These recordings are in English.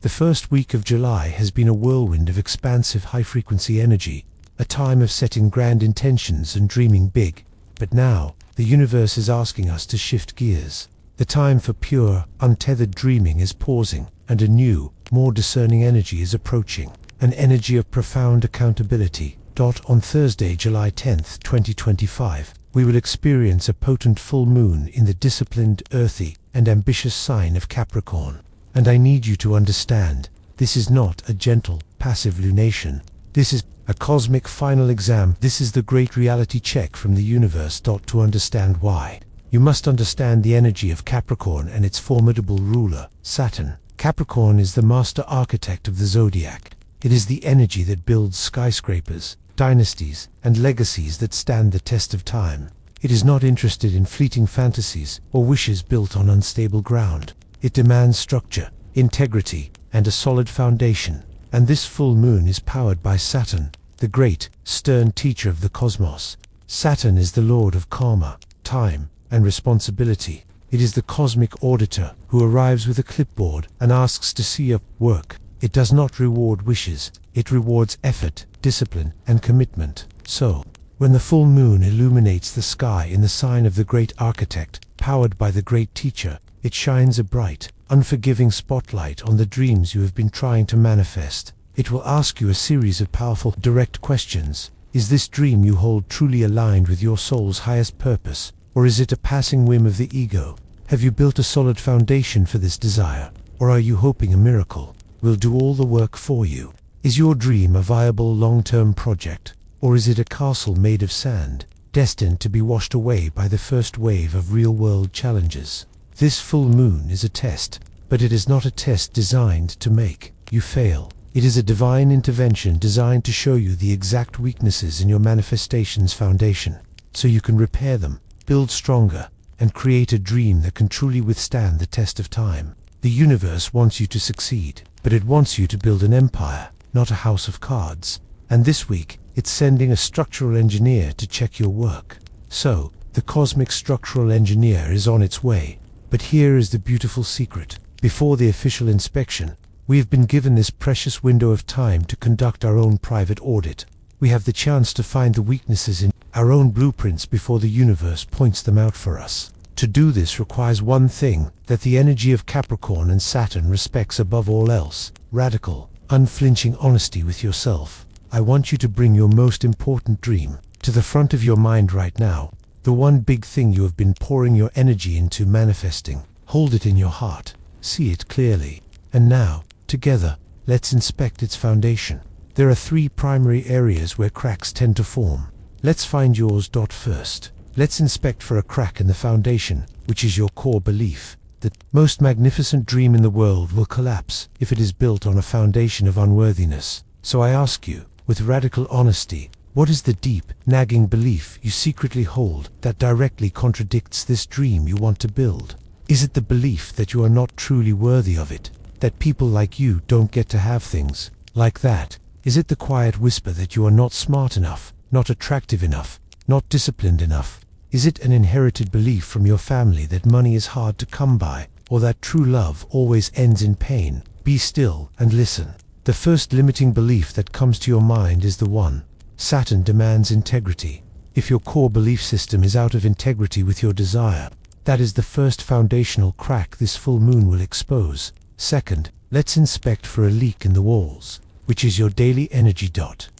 The first week of July has been a whirlwind of expansive high-frequency energy, a time of setting grand intentions and dreaming big. But now, the universe is asking us to shift gears. The time for pure, untethered dreaming is pausing, and a new, more discerning energy is approaching. An energy of profound accountability. On Thursday, July 10th, 2025, we will experience a potent full moon in the disciplined, earthy, and ambitious sign of Capricorn. And I need you to understand, this is not a gentle, passive lunation. This is a cosmic final exam. This is the great reality check from the universe. To understand why, you must understand the energy of Capricorn and its formidable ruler, Saturn. Capricorn is the master architect of the zodiac. It is the energy that builds skyscrapers, dynasties, and legacies that stand the test of time. It is not interested in fleeting fantasies or wishes built on unstable ground. It demands structure, integrity, and a solid foundation. And this full moon is powered by Saturn, the great, stern teacher of the cosmos. Saturn is the lord of karma, time, and responsibility. It is the cosmic auditor who arrives with a clipboard and asks to see your work. It does not reward wishes, it rewards effort, discipline, and commitment. So, when the full moon illuminates the sky in the sign of the great architect, powered by the great teacher, it shines a bright, unforgiving spotlight on the dreams you have been trying to manifest. It will ask you a series of powerful, direct questions. Is this dream you hold truly aligned with your soul's highest purpose, or is it a passing whim of the ego? Have you built a solid foundation for this desire, or are you hoping a miracle will do all the work for you? Is your dream a viable long-term project, or is it a castle made of sand, destined to be washed away by the first wave of real-world challenges? This full moon is a test, but it is not a test designed to make you fail. It is a divine intervention designed to show you the exact weaknesses in your manifestation's foundation, so you can repair them, build stronger, and create a dream that can truly withstand the test of time. The universe wants you to succeed, but it wants you to build an empire, not a house of cards. And this week, it's sending a structural engineer to check your work. So, the cosmic structural engineer is on its way. But here is the beautiful secret. Before the official inspection, we have been given this precious window of time to conduct our own private audit. We have the chance to find the weaknesses in our own blueprints before the universe points them out for us. To do this requires one thing, that the energy of Capricorn and Saturn respects above all else: radical, unflinching honesty with yourself. I want you to bring your most important dream to the front of your mind right now. The one big thing you have been pouring your energy into manifesting. Hold it in your heart. See it clearly. And now, together, let's inspect its foundation. There are three primary areas where cracks tend to form. Let's find yours. First, let's inspect for a crack in the foundation, which is your core belief. The most magnificent dream in the world will collapse if it is built on a foundation of unworthiness. So I ask you, with radical honesty, what is the deep, nagging belief you secretly hold that directly contradicts this dream you want to build? Is it the belief that you are not truly worthy of it? That people like you don't get to have things like that? Is it the quiet whisper that you are not smart enough, not attractive enough, not disciplined enough? Is it an inherited belief from your family that money is hard to come by, or that true love always ends in pain? Be still and listen. The first limiting belief that comes to your mind is the one: Saturn demands integrity. If your core belief system is out of integrity with your desire, that is the first foundational crack this full moon will expose. Second, let's inspect for a leak in the walls, which is your daily energy.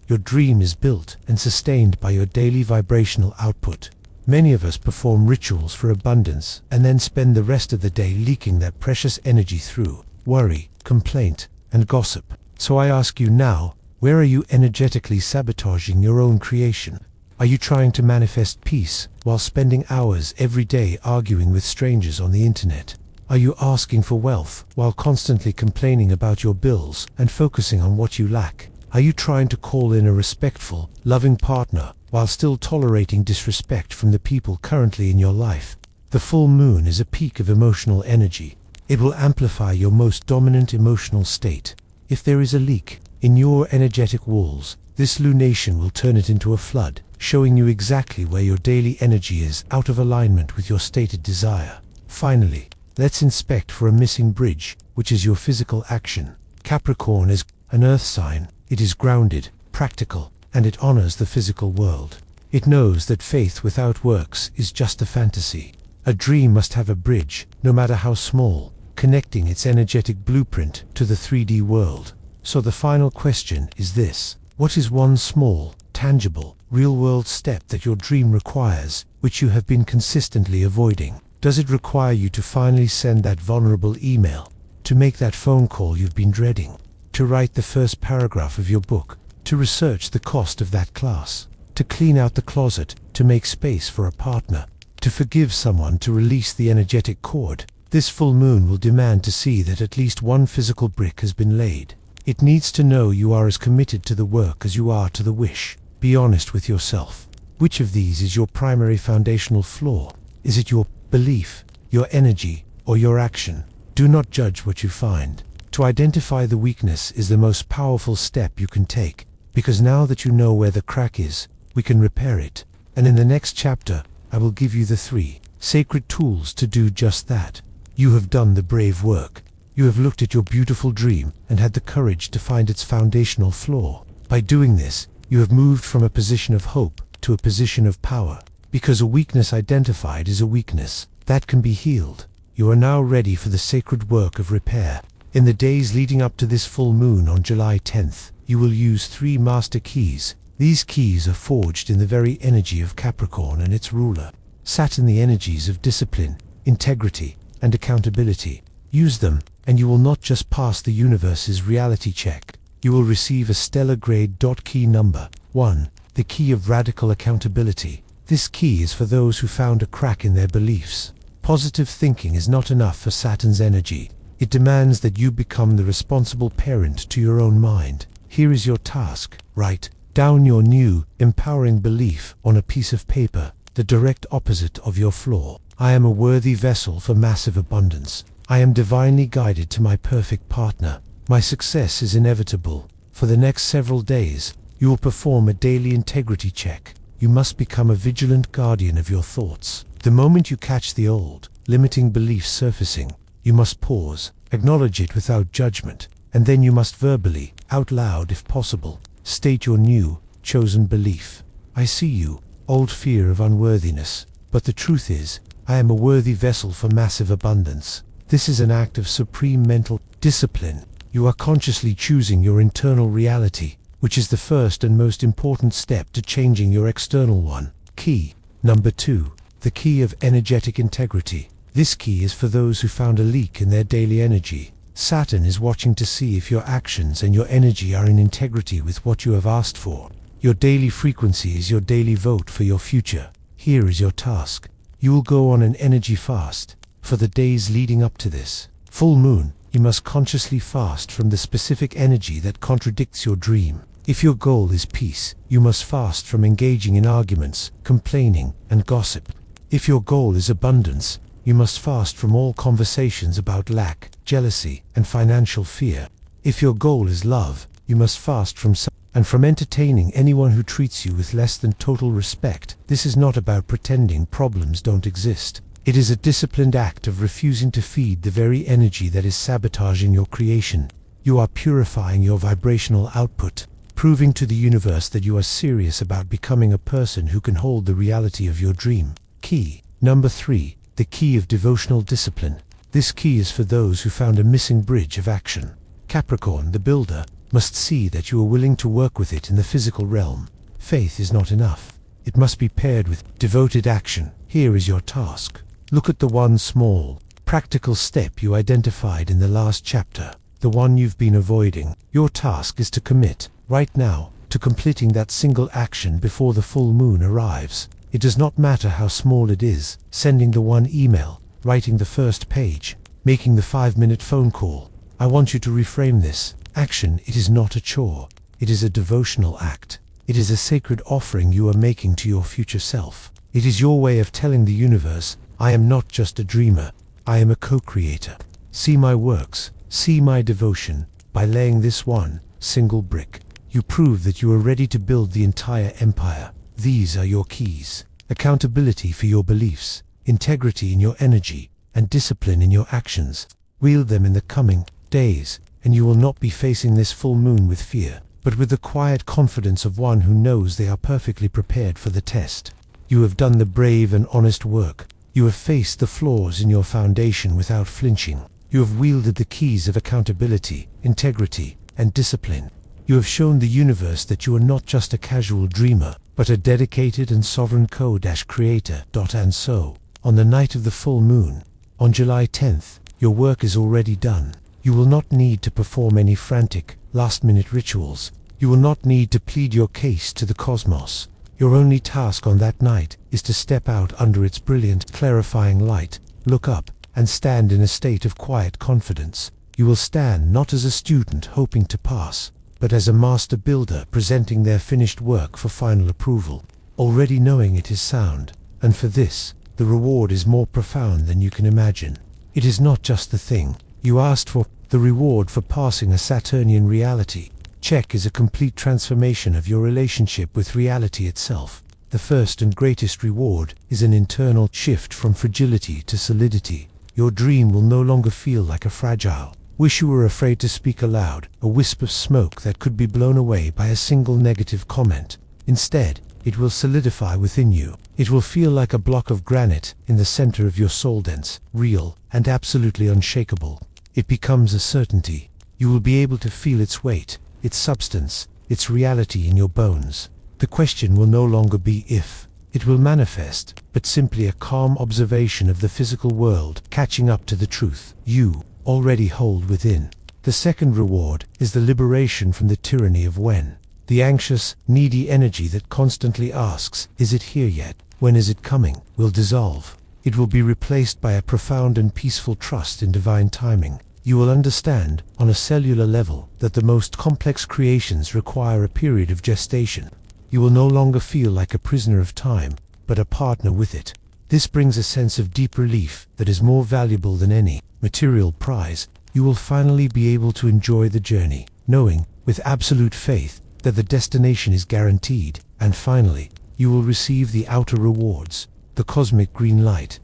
Your dream is built and sustained by your daily vibrational output. Many of us perform rituals for abundance and then spend the rest of the day leaking that precious energy through worry, complaint, and gossip. So I ask you now, where are you energetically sabotaging your own creation? Are you trying to manifest peace while spending hours every day arguing with strangers on the internet? Are you asking for wealth while constantly complaining about your bills and focusing on what you lack? Are you trying to call in a respectful, loving partner while still tolerating disrespect from the people currently in your life? The full moon is a peak of emotional energy. It will amplify your most dominant emotional state. If there is a leak in your energetic walls, this lunation will turn it into a flood, showing you exactly where your daily energy is out of alignment with your stated desire. Finally, let's inspect for a missing bridge, which is your physical action. Capricorn is an earth sign. It is grounded, practical, and it honors the physical world. It knows that faith without works is just a fantasy. A dream must have a bridge, no matter how small, connecting its energetic blueprint to the 3D world. So the final question is this: what is one small, tangible, real-world step that your dream requires, which you have been consistently avoiding? Does it require you to finally send that vulnerable email, to make that phone call you've been dreading, to write the first paragraph of your book, to research the cost of that class, to clean out the closet, to make space for a partner, to forgive someone, to release the energetic cord? This full moon will demand to see that at least one physical brick has been laid. It needs to know you are as committed to the work as you are to the wish. Be honest with yourself. Which of these is your primary foundational flaw? Is it your belief, your energy, or your action? Do not judge what you find. To identify the weakness is the most powerful step you can take, because now that you know where the crack is, we can repair it. And in the next chapter, I will give you the 3 sacred tools to do just that. You have done the brave work. You have looked at your beautiful dream and had the courage to find its foundational flaw. By doing this, you have moved from a position of hope to a position of power. Because a weakness identified is a weakness that can be healed. You are now ready for the sacred work of repair. In the days leading up to this full moon on July 10th, you will use 3 master keys. These keys are forged in the very energy of Capricorn and its ruler, Saturn, the energies of discipline, integrity, and accountability. Use them, and you will not just pass the universe's reality check. You will receive a stellar grade. Key number 1. The key of radical accountability. This key is for those who found a crack in their beliefs. Positive thinking is not enough for Saturn's energy. It demands that you become the responsible parent to your own mind. Here is your task. Write down your new, empowering belief on a piece of paper, the direct opposite of your flaw. I am a worthy vessel for massive abundance. I am divinely guided to my perfect partner. My success is inevitable. For the next several days, you will perform a daily integrity check. You must become a vigilant guardian of your thoughts. The moment you catch the old, limiting belief surfacing, you must pause, acknowledge it without judgment, and then you must verbally, out loud if possible, state your new, chosen belief. I see you, old fear of unworthiness, but the truth is, I am a worthy vessel for massive abundance. This is an act of supreme mental discipline. You are consciously choosing your internal reality, which is the first and most important step to changing your external one. Key number 2. The key of energetic integrity. This key is for those who found a leak in their daily energy. Saturn is watching to see if your actions and your energy are in integrity with what you have asked for. Your daily frequency is your daily vote for your future. Here is your task. You will go on an energy fast. For the days leading up to this full moon, you must consciously fast from the specific energy that contradicts your dream. If your goal is peace, you must fast from engaging in arguments, complaining, and gossip. If your goal is abundance, you must fast from all conversations about lack, jealousy, and financial fear. If your goal is love, you must fast from entertaining anyone who treats you with less than total respect. This is not about pretending problems don't exist. It is a disciplined act of refusing to feed the very energy that is sabotaging your creation. You are purifying your vibrational output, proving to the universe that you are serious about becoming a person who can hold the reality of your dream. Key number 3. The key of devotional discipline. This key is for those who found a missing bridge of action. Capricorn, the builder, must see that you are willing to work with it in the physical realm. Faith is not enough. It must be paired with devoted action. Here is your task. Look at the one small, practical step you identified in the last chapter, the one you've been avoiding. Your task is to commit, right now, to completing that single action before the full moon arrives. It does not matter how small it is: sending the one email, writing the first page, making the 5-minute phone call. I want you to reframe this action. It is not a chore. It is a devotional act. It is a sacred offering you are making to your future self. It is your way of telling the universe, I am not just a dreamer, I am a co-creator. See my works, see my devotion. By laying this one single brick, you prove that you are ready to build the entire empire. These are your keys: accountability for your beliefs, integrity in your energy, and discipline in your actions. Wield them in the coming days, and you will not be facing this full moon with fear, but with the quiet confidence of one who knows they are perfectly prepared for the test. You have done the brave and honest work. You have faced the flaws in your foundation without flinching. You have wielded the keys of accountability, integrity, and discipline. You have shown the universe that you are not just a casual dreamer, but a dedicated and sovereign co-creator. And so, on the night of the full moon, on July 10th, your work is already done. You will not need to perform any frantic, last-minute rituals. You will not need to plead your case to the cosmos. Your only task on that night is to step out under its brilliant, clarifying light, look up, and stand in a state of quiet confidence. You will stand not as a student hoping to pass, but as a master builder presenting their finished work for final approval, already knowing it is sound. And for this, the reward is more profound than you can imagine. It is not just the thing you asked for. The reward for passing a Saturnian reality check is a complete transformation of your relationship with reality itself. The first and greatest reward is an internal shift from fragility to solidity. Your dream will no longer feel like a fragile wish you were afraid to speak aloud, a wisp of smoke that could be blown away by a single negative comment. Instead, it will solidify within you. It will feel like a block of granite in the center of your soul, dense, real, and absolutely unshakable. It becomes a certainty. You will be able to feel its weight, its substance, its reality in your bones. The question will no longer be if it will manifest, but simply a calm observation of the physical world catching up to the truth you already hold within. The second reward is the liberation from the tyranny of when. The anxious, needy energy that constantly asks, "Is it here yet? When is it coming?" will dissolve. It will be replaced by a profound and peaceful trust in divine timing. You will understand, on a cellular level, that the most complex creations require a period of gestation. You will no longer feel like a prisoner of time, but a partner with it. This brings a sense of deep relief that is more valuable than any material prize. You will finally be able to enjoy the journey, knowing, with absolute faith, that the destination is guaranteed. And finally, you will receive the outer rewards, the cosmic green light.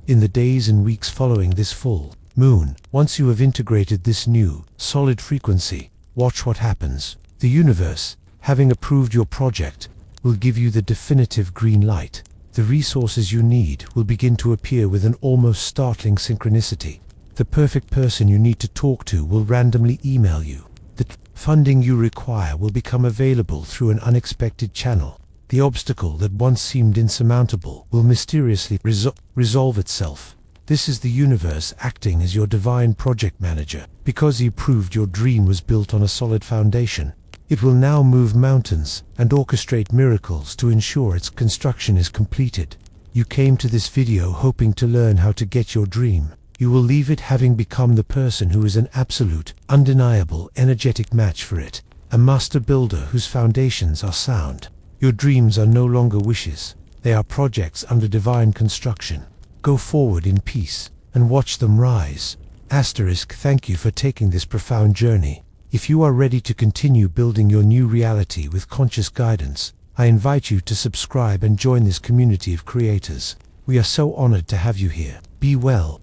In the days and weeks following this full moon, once you have integrated this new, solid frequency, watch what happens. The universe, having approved your project, will give you the definitive green light. The resources you need will begin to appear with an almost startling synchronicity. The perfect person you need to talk to will randomly email you. The funding you require will become available through an unexpected channel. The obstacle that once seemed insurmountable will mysteriously resolve itself. This is the universe acting as your divine project manager. Because he proved your dream was built on a solid foundation, it will now move mountains and orchestrate miracles to ensure its construction is completed. You came to this video hoping to learn how to get your dream. You will leave it having become the person who is an absolute, undeniable, energetic match for it. A master builder whose foundations are sound. Your dreams are no longer wishes. They are projects under divine construction. Go forward in peace and watch them rise. Thank you for taking this profound journey. If you are ready to continue building your new reality with conscious guidance, I invite you to subscribe and join this community of creators. We are so honored to have you here. Be well.